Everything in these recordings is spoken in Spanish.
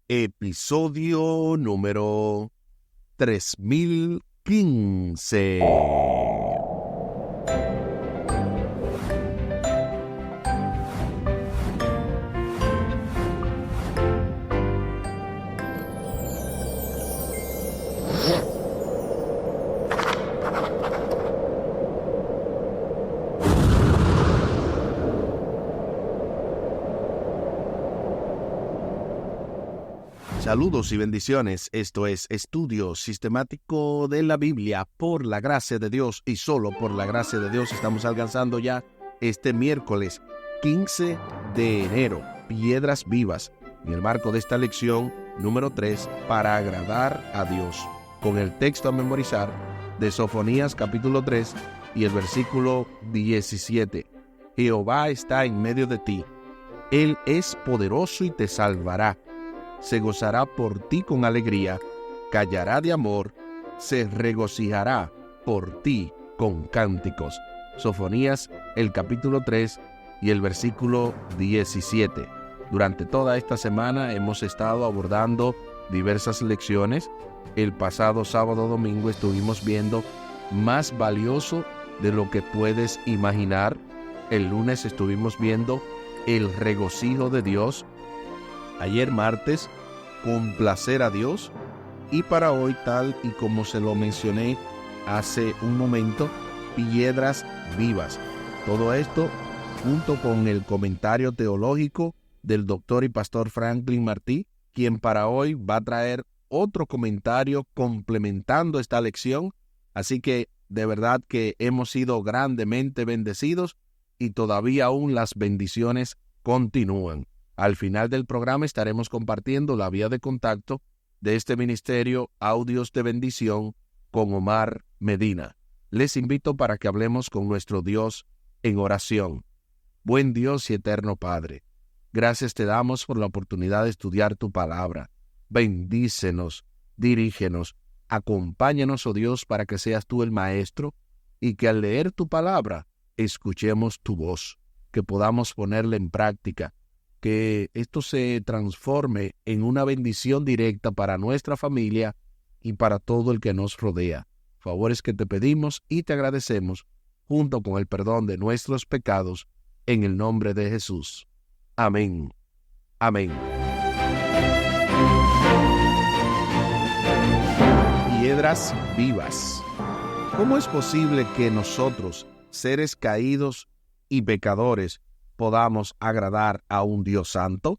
episodio número 3015. Saludos y bendiciones. Esto es Estudio Sistemático de la Biblia. Por la gracia de Dios y solo por la gracia de Dios estamos alcanzando ya este miércoles 15 de enero. Piedras vivas. En el marco de esta lección número 3, para agradar a Dios. Con el texto a memorizar de Sofonías capítulo 3 y el versículo 17. Jehová está en medio de ti. Él es poderoso y te salvará. Se gozará por ti con alegría, callará de amor, se regocijará por ti con cánticos. Sofonías, el capítulo 3 y el versículo 17. Durante toda esta semana hemos estado abordando diversas lecciones. El pasado sábado domingo estuvimos viendo más valioso de lo que puedes imaginar. El lunes estuvimos viendo el regocijo de Dios. Ayer martes, complacer a Dios, y para hoy, tal y como se lo mencioné hace un momento, piedras vivas. Todo esto junto con el comentario teológico del doctor y pastor Franklin Martí, quien para hoy va a traer otro comentario complementando esta lección. Así que de verdad que hemos sido grandemente bendecidos y todavía aún las bendiciones continúan. Al final del programa estaremos compartiendo la vía de contacto de este ministerio Audios de Bendición con Omar Medina. Les invito para que hablemos con nuestro Dios en oración. Buen Dios y eterno Padre, gracias te damos por la oportunidad de estudiar tu palabra. Bendícenos, dirígenos, acompáñanos, oh Dios, para que seas tú el maestro y que al leer tu palabra escuchemos tu voz, que podamos ponerla en práctica, que esto se transforme en una bendición directa para nuestra familia y para todo el que nos rodea. Favores que te pedimos y te agradecemos, junto con el perdón de nuestros pecados, en el nombre de Jesús. Amén. Amén. Piedras vivas. ¿Cómo es posible que nosotros, seres caídos y pecadores, podamos agradar a un Dios santo?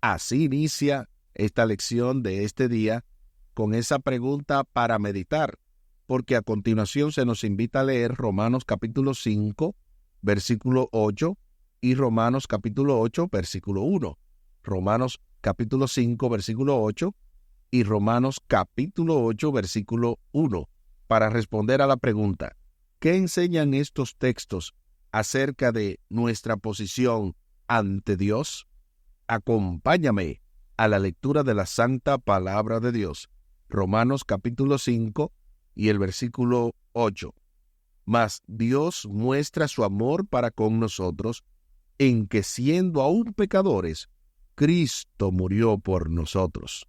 Así inicia esta lección de este día con esa pregunta para meditar, porque a continuación se nos invita a leer Romanos capítulo 5, versículo 8 y Romanos capítulo 8, versículo 1. Romanos capítulo 5, versículo 8 y Romanos capítulo 8, versículo 1, para responder a la pregunta: ¿qué enseñan estos textos acerca de nuestra posición ante Dios? Acompáñame a la lectura de la Santa Palabra de Dios. Romanos capítulo 5 y el versículo 8. Mas Dios muestra su amor para con nosotros, en que siendo aún pecadores, Cristo murió por nosotros.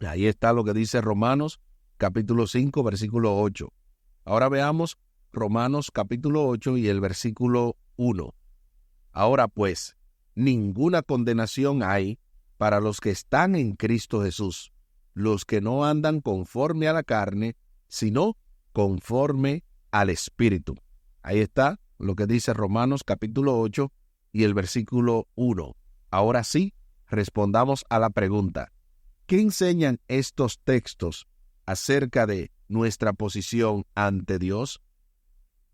Ahí está lo que dice Romanos capítulo 5, versículo 8. Ahora veamos Romanos capítulo 8 y el versículo 1. Ahora pues, ninguna condenación hay para los que están en Cristo Jesús, los que no andan conforme a la carne, sino conforme al Espíritu. Ahí está lo que dice Romanos capítulo 8 y el versículo 1. Ahora sí, respondamos a la pregunta: ¿qué enseñan estos textos acerca de nuestra posición ante Dios?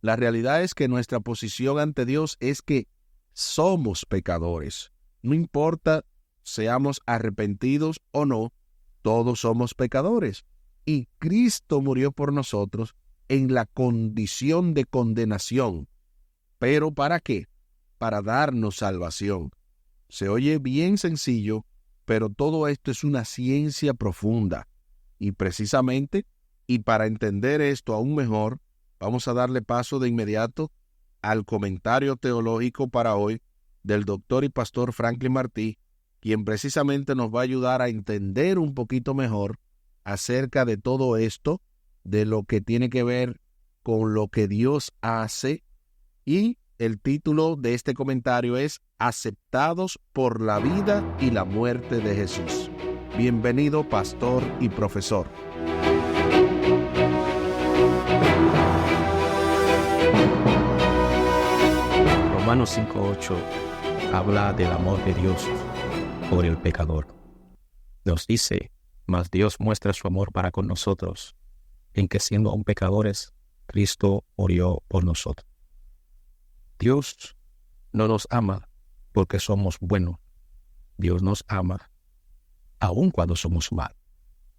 La realidad es que nuestra posición ante Dios es que somos pecadores. No importa seamos arrepentidos o no, todos somos pecadores. Y Cristo murió por nosotros en la condición de condenación. ¿Pero para qué? Para darnos salvación. Se oye bien sencillo, pero todo esto es una ciencia profunda. Y precisamente, y para entender esto aún mejor, vamos a darle paso de inmediato al comentario teológico para hoy del doctor y pastor Franklin Martí, quien precisamente nos va a ayudar a entender un poquito mejor acerca de todo esto, de lo que tiene que ver con lo que Dios hace. Y el título de este comentario es Aceptados por la vida y la muerte de Jesús. Bienvenido, pastor y profesor. Romanos 5:8 habla del amor de Dios por el pecador. Nos dice, mas Dios muestra su amor para con nosotros, en que siendo aún pecadores, Cristo murió por nosotros. Dios no nos ama porque somos buenos. Dios nos ama aun cuando somos malos.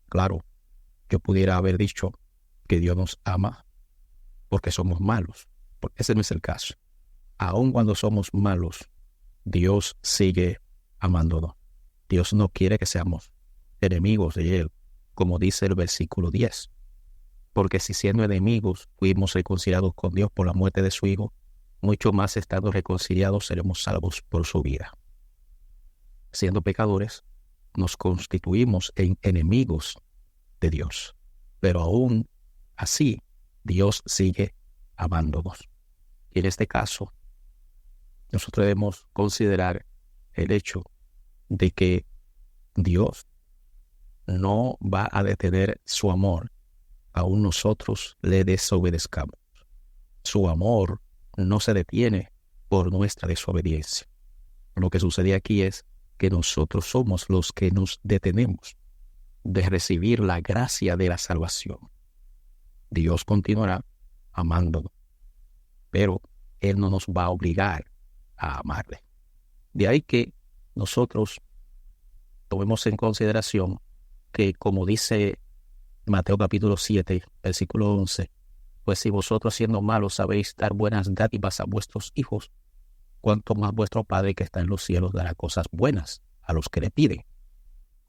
Claro, yo pudiera haber dicho que Dios nos ama porque somos malos, porque ese no es el caso. Aun cuando somos malos, Dios sigue amándonos. Dios no quiere que seamos enemigos de Él, como dice el versículo 10. Porque si siendo enemigos fuimos reconciliados con Dios por la muerte de su Hijo, mucho más estando reconciliados seremos salvos por su vida. Siendo pecadores, nos constituimos en enemigos de Dios. Pero aún así, Dios sigue amándonos. Y en este caso, nosotros debemos considerar el hecho de que Dios no va a detener su amor, aún nosotros le desobedezcamos. Su amor no se detiene por nuestra desobediencia. Lo que sucede aquí es que nosotros somos los que nos detenemos de recibir la gracia de la salvación. Dios continuará amándonos, pero Él no nos va a obligar a amarle. De ahí que nosotros tomemos en consideración que, como dice Mateo capítulo 7, versículo 11, pues si vosotros siendo malos sabéis dar buenas dádivas a vuestros hijos, cuánto más vuestro Padre que está en los cielos dará cosas buenas a los que le piden.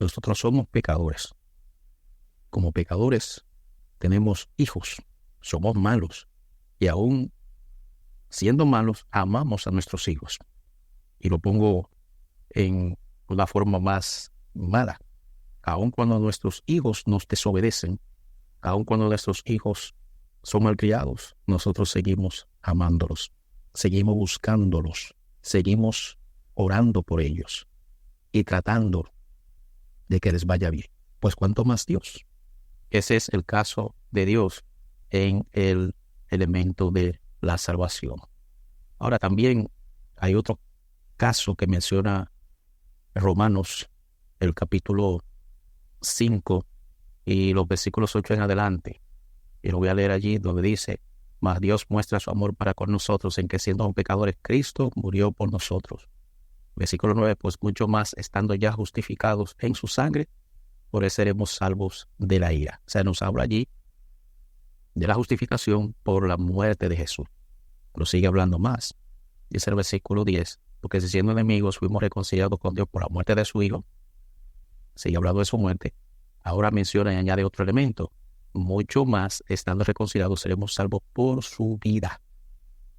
Nosotros somos pecadores. Como pecadores tenemos hijos, somos malos, y aún siendo malos amamos a nuestros hijos. Y lo pongo en una forma más mala. Aun cuando nuestros hijos nos desobedecen, aun cuando nuestros hijos son malcriados, nosotros seguimos amándolos, seguimos buscándolos, seguimos orando por ellos y tratando de que les vaya bien. Pues cuánto más Dios. Ese es el caso de Dios en el elemento de la salvación. Ahora también hay otro caso que menciona Romanos, el capítulo 5 y los versículos 8 en adelante. Y lo voy a leer allí donde dice, mas Dios muestra su amor para con nosotros en que siendo aún pecadores, Cristo murió por nosotros. Versículo 9, pues mucho más estando ya justificados en su sangre, por eso seremos salvos de la ira. O sea, nos habla allí de la justificación por la muerte de Jesús. Pero sigue hablando más. Dice el versículo 10, porque si siendo enemigos fuimos reconciliados con Dios por la muerte de su Hijo. Sigue hablando de su muerte. Ahora menciona y añade otro elemento. Mucho más, estando reconciliados, seremos salvos por su vida.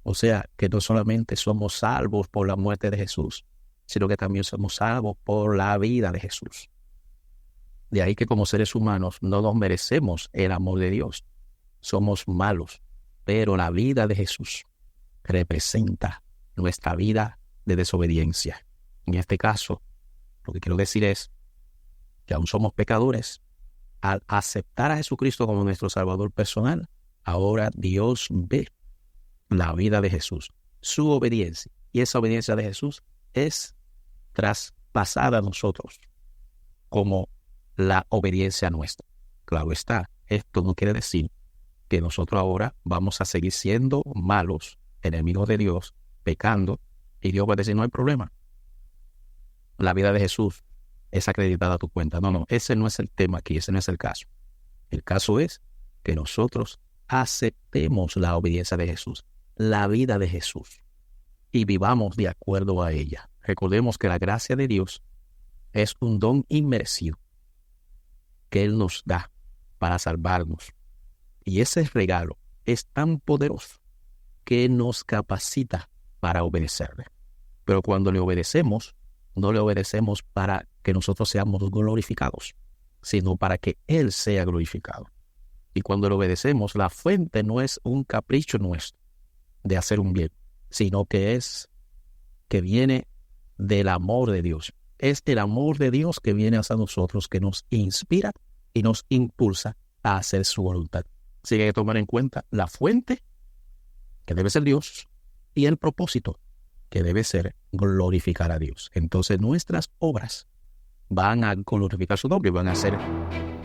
O sea, que no solamente somos salvos por la muerte de Jesús, sino que también somos salvos por la vida de Jesús. De ahí que como seres humanos no nos merecemos el amor de Dios. Somos malos, pero la vida de Jesús representa nuestra vida de desobediencia. En este caso, lo que quiero decir es que aún somos pecadores. Al aceptar a Jesucristo como nuestro Salvador personal, ahora Dios ve la vida de Jesús, su obediencia. Y esa obediencia de Jesús es traspasada a nosotros como la obediencia nuestra. Claro está, esto no quiere decir que nosotros ahora vamos a seguir siendo malos, enemigos de Dios, pecando, y Dios va a decir, no hay problema. La vida de Jesús es acreditada a tu cuenta. No, ese no es el tema aquí, ese no es el caso. El caso es que nosotros aceptemos la obediencia de Jesús, la vida de Jesús, y vivamos de acuerdo a ella. Recordemos que la gracia de Dios es un don inmerecido que Él nos da para salvarnos. Y ese regalo es tan poderoso que nos capacita para obedecerle. Pero cuando le obedecemos, no le obedecemos para que nosotros seamos glorificados, sino para que Él sea glorificado. Y cuando le obedecemos, la fuente no es un capricho nuestro de hacer un bien, sino que viene del amor de Dios. Es el amor de Dios que viene hacia nosotros, que nos inspira y nos impulsa a hacer su voluntad. Así que hay que tomar en cuenta la fuente, que debe ser Dios, y el propósito, que debe ser glorificar a Dios. Entonces nuestras obras van a glorificar su nombre, van a ser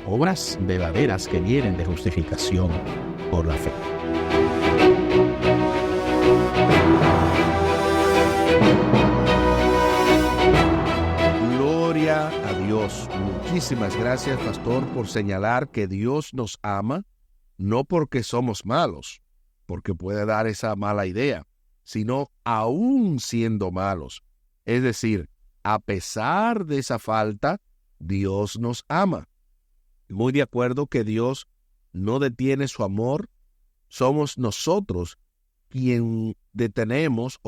obras verdaderas que vienen de justificación por la fe. Gloria a Dios. Muchísimas gracias, pastor, por señalar que Dios nos ama, no porque somos malos, porque puede dar esa mala idea, sino aún siendo malos. Es decir, a pesar de esa falta, Dios nos ama. Muy de acuerdo que Dios no detiene su amor, somos nosotros quienes detenemos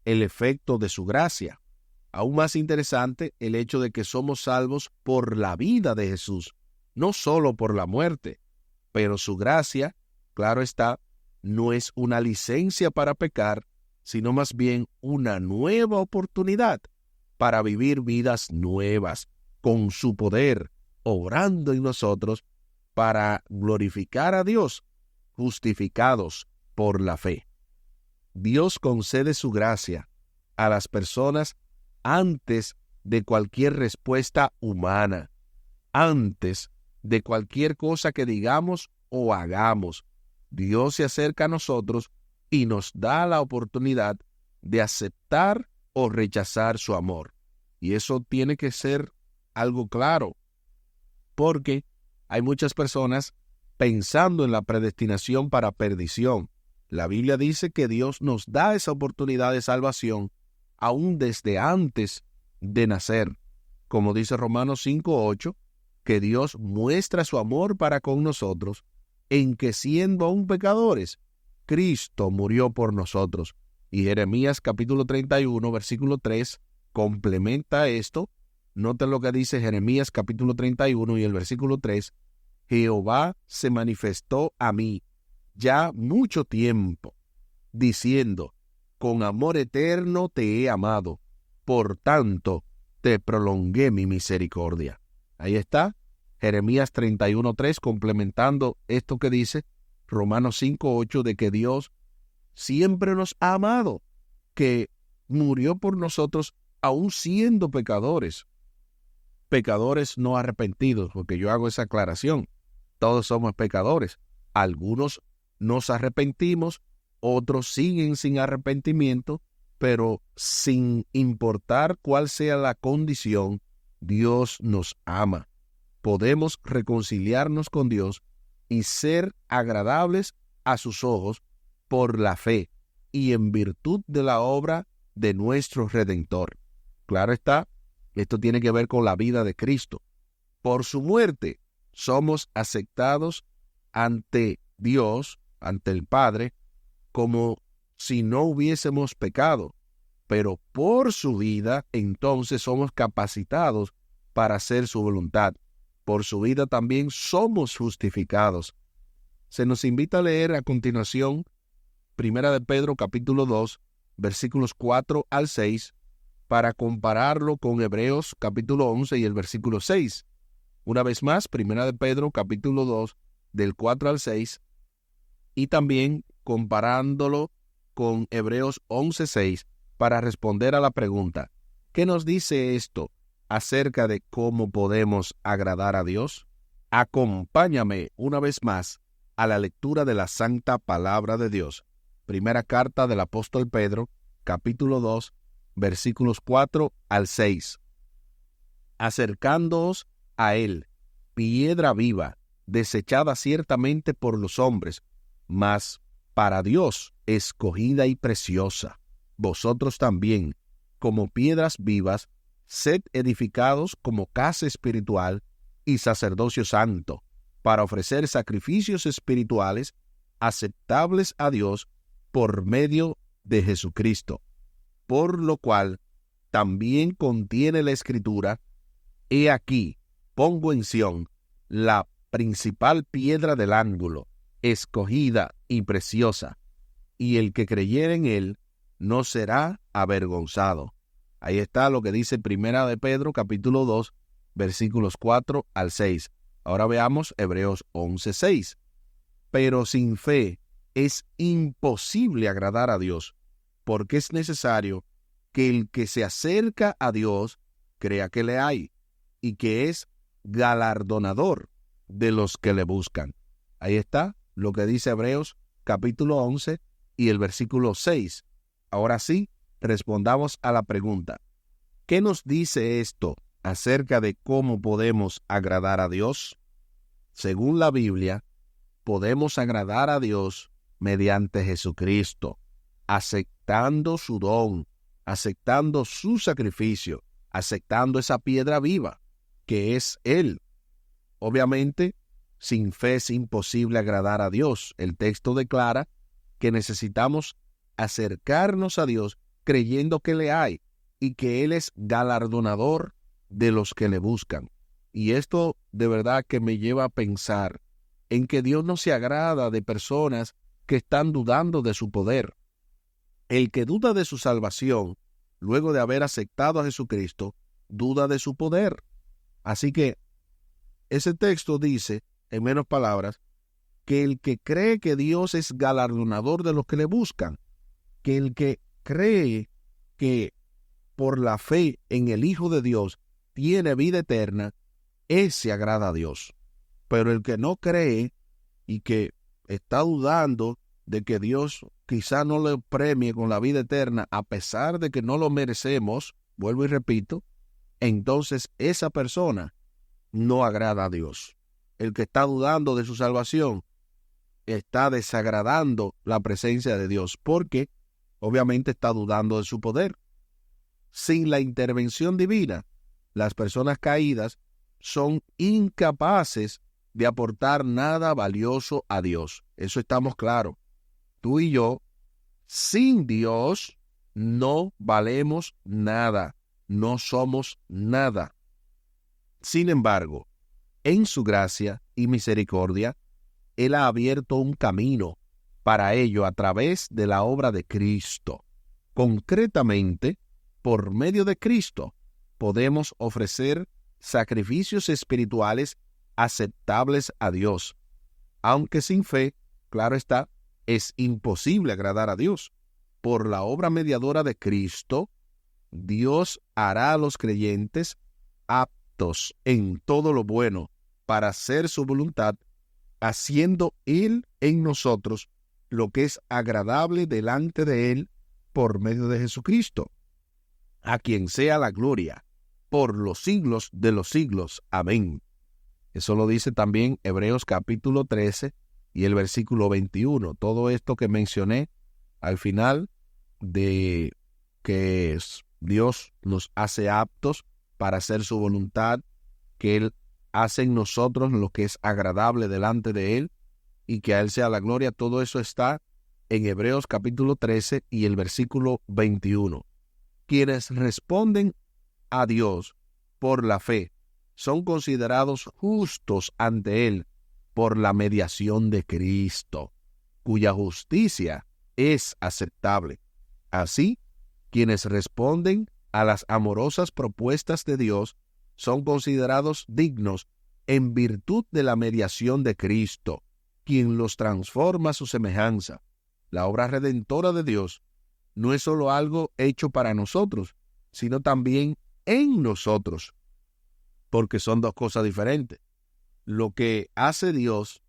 el efecto de su gracia. Aún más interesante el hecho de que somos salvos por la vida de Jesús, no solo por la muerte, pero su gracia, claro está, no es una licencia para pecar, sino más bien una nueva oportunidad para vivir vidas nuevas, con su poder, obrando en nosotros para glorificar a Dios, justificados por la fe. Dios concede su gracia a las personas antes de cualquier respuesta humana, antes de cualquier cosa que digamos o hagamos. Dios se acerca a nosotros y nos da la oportunidad de aceptar o rechazar su amor. Y eso tiene que ser algo claro, porque hay muchas personas pensando en la predestinación para perdición. La Biblia dice que Dios nos da esa oportunidad de salvación aún desde antes de nacer. Como dice Romanos 5:8, que Dios muestra su amor para con nosotros en que siendo aún pecadores, Cristo murió por nosotros. Y Jeremías capítulo 31, versículo 3, complementa esto. Noten lo que dice Jeremías capítulo 31 y el versículo 3. Jehová se manifestó a mí ya mucho tiempo, diciendo, con amor eterno te he amado, por tanto te prolongué mi misericordia. Ahí está, Jeremías 31:3, complementando esto que dice Romanos 5:8, de que Dios siempre nos ha amado, que murió por nosotros aún siendo pecadores no arrepentidos, porque yo hago esa aclaración. Todos somos pecadores. Algunos nos arrepentimos, otros siguen sin arrepentimiento, pero sin importar cuál sea la condición, Dios nos ama. Podemos reconciliarnos con Dios y ser agradables a sus ojos por la fe y en virtud de la obra de nuestro Redentor. Claro está, esto tiene que ver con la vida de Cristo. Por su muerte somos aceptados ante Dios, ante el Padre, como si no hubiésemos pecado, pero por su vida entonces somos capacitados para hacer su voluntad. Por su vida también somos justificados. Se nos invita a leer a continuación Primera de Pedro capítulo 2, versículos 4 al 6, para compararlo con Hebreos capítulo 11 y el versículo 6. Una vez más, Primera de Pedro capítulo 2, del 4 al 6, y también comparándolo con Hebreos 11:6 para responder a la pregunta, ¿qué nos dice esto acerca de cómo podemos agradar a Dios? Acompáñame una vez más a la lectura de la Santa Palabra de Dios. Primera carta del apóstol Pedro, capítulo 2, versículos 4 al 6. Acercándoos a él, piedra viva, desechada ciertamente por los hombres, mas para Dios escogida y preciosa. Vosotros también, como piedras vivas, sed edificados como casa espiritual y sacerdocio santo, para ofrecer sacrificios espirituales aceptables a Dios por medio de Jesucristo, por lo cual también contiene la Escritura: He aquí, pongo en Sión la principal piedra del ángulo, escogida y preciosa, y el que creyere en él no será avergonzado. Ahí está lo que dice Primera de Pedro, capítulo 2, versículos 4 al 6. Ahora veamos Hebreos 11:6. Pero sin fe es imposible agradar a Dios, porque es necesario que el que se acerca a Dios crea que le hay, y que es galardonador de los que le buscan. Ahí está lo que dice Hebreos capítulo 11 y el versículo 6. Ahora sí, respondamos a la pregunta: ¿qué nos dice esto acerca de cómo podemos agradar a Dios? Según la Biblia, podemos agradar a Dios mediante Jesucristo, aceptando su don, aceptando su sacrificio, aceptando esa piedra viva que es Él. Obviamente, sin fe es imposible agradar a Dios. El texto declara que necesitamos acercarnos a Dios creyendo que le hay y que Él es galardonador de los que le buscan. Y esto de verdad que me lleva a pensar en que Dios no se agrada de personas que están dudando de su poder. El que duda de su salvación, luego de haber aceptado a Jesucristo, duda de su poder. Así que ese texto dice, en menos palabras, que el que cree que Dios es galardonador de los que le buscan, que el que cree que por la fe en el Hijo de Dios tiene vida eterna, ese agrada a Dios. Pero el que no cree y que está dudando de que Dios quizá no le premie con la vida eterna, a pesar de que no lo merecemos, vuelvo y repito, entonces esa persona no agrada a Dios. El que está dudando de su salvación está desagradando la presencia de Dios, porque obviamente está dudando de su poder. Sin la intervención divina, las personas caídas son incapaces de aportar nada valioso a Dios. Eso estamos claros. Tú y yo, sin Dios, no valemos nada. No somos nada. Sin embargo, en su gracia y misericordia, Él ha abierto un camino para ello a través de la obra de Cristo. Concretamente, por medio de Cristo, podemos ofrecer sacrificios espirituales aceptables a Dios. Aunque sin fe, claro está, es imposible agradar a Dios. Por la obra mediadora de Cristo, Dios hará a los creyentes aptos en todo lo bueno para hacer su voluntad, haciendo Él en nosotros lo que es agradable delante de Él por medio de Jesucristo, a quien sea la gloria por los siglos de los siglos. Amén. Eso lo dice también Hebreos capítulo 13 y el versículo 21. Todo esto que mencioné al final de que Dios nos hace aptos para hacer su voluntad, que Él hace en nosotros lo que es agradable delante de Él y que a Él sea la gloria. Todo eso está en Hebreos capítulo 13 y el versículo 21. Quienes responden a Dios por la fe son considerados justos ante Él por la mediación de Cristo, cuya justicia es aceptable. Así, quienes responden a las amorosas propuestas de Dios son considerados dignos en virtud de la mediación de Cristo, quien los transforma a su semejanza. La obra redentora de Dios no es solo algo hecho para nosotros, sino también en nosotros, porque son dos cosas diferentes. Lo que hace Dios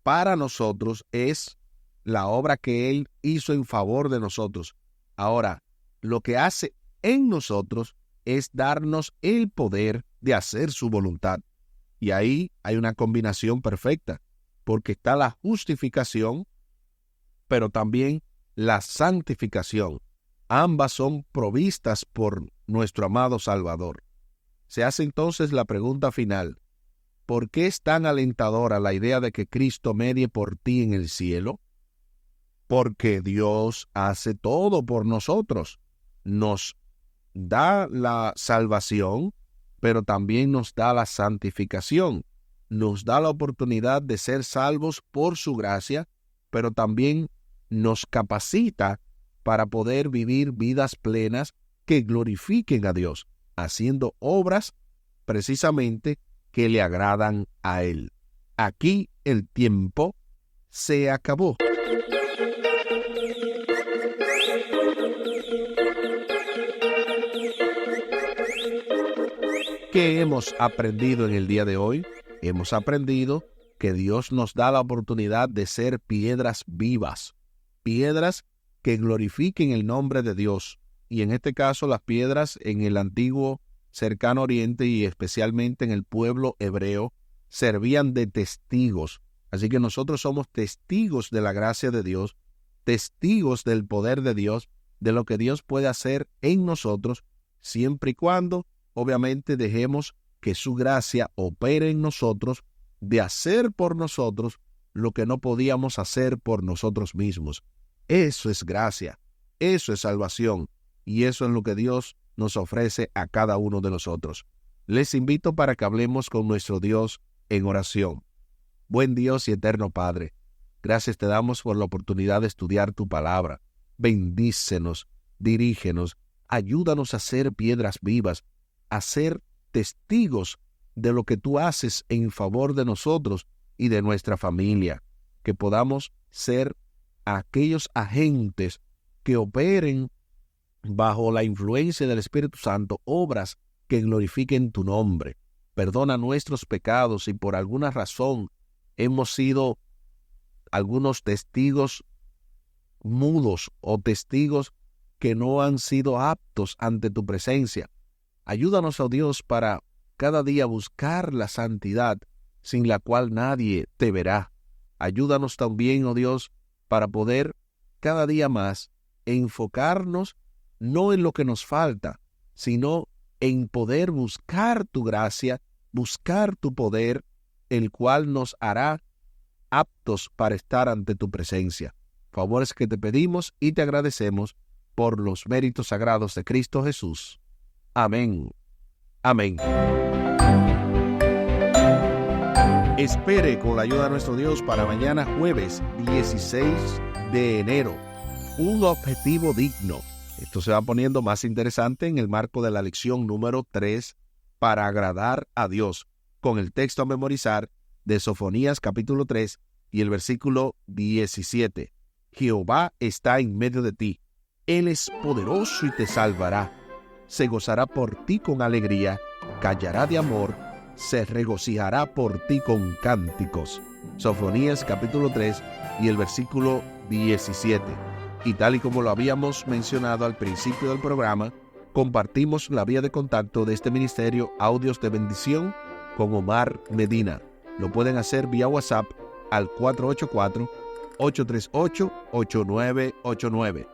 para nosotros es la obra que Él hizo en favor de nosotros. Ahora, lo que hace en nosotros es darnos el poder de hacer su voluntad. Y ahí hay una combinación perfecta, porque está la justificación, pero también la santificación. Ambas son provistas por nuestro amado Salvador. Se hace entonces la pregunta final: ¿por qué es tan alentadora la idea de que Cristo medie por ti en el cielo? Porque Dios hace todo por nosotros. Nos da la salvación, pero también nos da la santificación. Nos da la oportunidad de ser salvos por su gracia, pero también nos capacita para poder vivir vidas plenas que glorifiquen a Dios, haciendo obras precisamente que le agradan a Él. Aquí el tiempo se acabó. ¿Qué hemos aprendido en el día de hoy? Hemos aprendido que Dios nos da la oportunidad de ser piedras vivas, piedras que glorifiquen el nombre de Dios. Y en este caso, las piedras en el antiguo cercano oriente y especialmente en el pueblo hebreo servían de testigos. Así que nosotros somos testigos de la gracia de Dios, testigos del poder de Dios, de lo que Dios puede hacer en nosotros, siempre y cuando, obviamente, dejemos que su gracia opere en nosotros, de hacer por nosotros lo que no podíamos hacer por nosotros mismos. Eso es gracia, eso es salvación, y eso es lo que Dios nos ofrece a cada uno de nosotros. Les invito para que hablemos con nuestro Dios en oración. Buen Dios y eterno Padre, gracias te damos por la oportunidad de estudiar tu palabra. Bendícenos, dirígenos, ayúdanos a ser piedras vivas, a ser testigos de lo que tú haces en favor de nosotros y de nuestra familia, que podamos ser aquellos agentes que operen bajo la influencia del Espíritu Santo, obras que glorifiquen tu nombre. Perdona nuestros pecados si por alguna razón hemos sido algunos testigos mudos o testigos que no han sido aptos ante tu presencia. Ayúdanos, oh Dios, para cada día buscar la santidad sin la cual nadie te verá. Ayúdanos también, oh Dios, para poder cada día más enfocarnos no en lo que nos falta, sino en poder buscar tu gracia, buscar tu poder, el cual nos hará aptos para estar ante tu presencia. Favores que te pedimos y te agradecemos por los méritos sagrados de Cristo Jesús. Amén. Amén. Espere con la ayuda de nuestro Dios para mañana jueves 16 de enero. Un objetivo digno. Esto se va poniendo más interesante en el marco de la lección número 3 para agradar a Dios, con el texto a memorizar de Sofonías capítulo 3 y el versículo 17. Jehová está en medio de ti. Él es poderoso y te salvará. Se gozará por ti con alegría, callará de amor, se regocijará por ti con cánticos. Sofonías capítulo 3 y el versículo 17. Y tal y como lo habíamos mencionado al principio del programa, compartimos la vía de contacto de este ministerio Audios de Bendición con Omar Medina. Lo pueden hacer vía WhatsApp al 484-838-8989.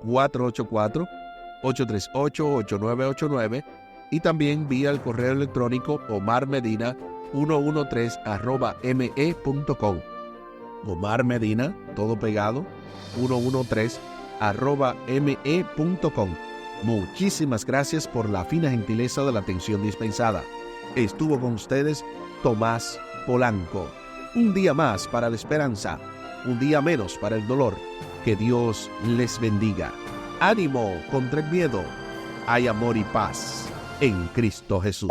484-838-8989 y también vía el correo electrónico omarmedina113@me.com. Omar Medina, todo pegado, 113@me.com. Muchísimas gracias por la fina gentileza de la atención dispensada. Estuvo con ustedes Tomás Polanco. Un día más para la esperanza, un día menos para el dolor. Que Dios les bendiga. Ánimo contra el miedo. Hay amor y paz en Cristo Jesús.